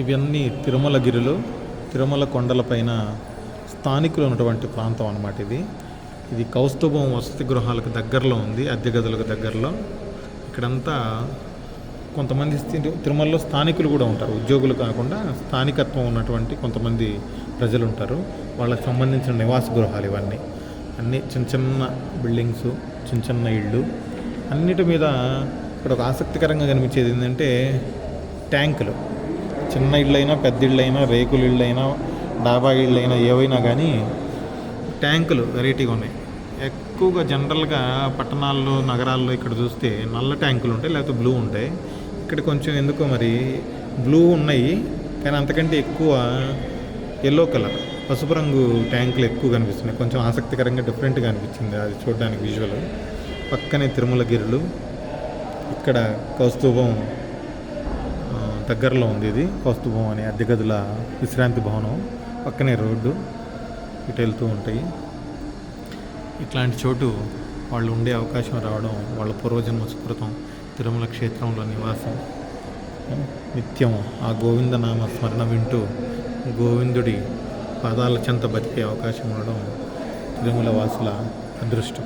ఇవన్నీ తిరుమలగిరిలో తిరుమల కొండలపైన స్థానికులు ఉన్నటువంటి ప్రాంతం అన్నమాట. ఇది కౌస్తుభం వసతి గృహాలకు దగ్గరలో ఉంది, అద్దె గదులకు దగ్గరలో. ఇక్కడంతా కొంతమంది తిరుమలలో స్థానికులు కూడా ఉంటారు, ఉద్యోగులు కాకుండా స్థానికత్వం ఉన్నటువంటి కొంతమంది ప్రజలు ఉంటారు. వాళ్ళకి సంబంధించిన నివాస గృహాలు ఇవన్నీ. అన్నీ చిన్న చిన్న బిల్డింగ్స్, చిన్న చిన్న ఇళ్ళు. అన్నిటి మీద ఇక్కడ ఒక ఆసక్తికరంగా కనిపించేది ఏంటంటే ట్యాంకులు. చిన్న ఇళ్ళైనా, పెద్ద ఇళ్ళైనా, రేకుల ఇళ్ళైనా, డాబా ఇళ్ళైనా, ఏవైనా కానీ ట్యాంకులు వెరైటీగా ఉన్నాయి. ఎక్కువగా జనరల్గా పట్టణాల్లో, నగరాల్లో ఇక్కడ చూస్తే నల్ల ట్యాంకులు ఉంటాయి, లేకపోతే బ్లూ ఉంటాయి. ఇక్కడ కొంచెం ఎందుకో మరి బ్లూ ఉన్నాయి, కానీ అంతకంటే ఎక్కువ ఎల్లో కలర్, పసుపు రంగు ట్యాంకులు ఎక్కువ కనిపిస్తున్నాయి. కొంచెం ఆసక్తికరంగా డిఫరెంట్గా అనిపించింది అది చూడడానికి విజువల్. పక్కనే తిరుమలగిరులు, ఇక్కడ కౌస్తుభం దగ్గరలో ఉంది. ఇది కౌస్తుభం అనే అద్దె గదుల విశ్రాంతి భవనం. పక్కనే రోడ్డు ఇటు వెళ్తూ ఉంటాయి. ఇట్లాంటి చోటు వాళ్ళు ఉండే అవకాశం రావడం వాళ్ళ పూర్వజన్మ సుకృతం. తిరుమల క్షేత్రంలో నివాసం, నిత్యం ఆ గోవిందనామ స్మరణ వింటూ గోవిందుడి పాదాల చెంత బతికే అవకాశం ఉండడం తిరుమల వాసుల అదృష్టం.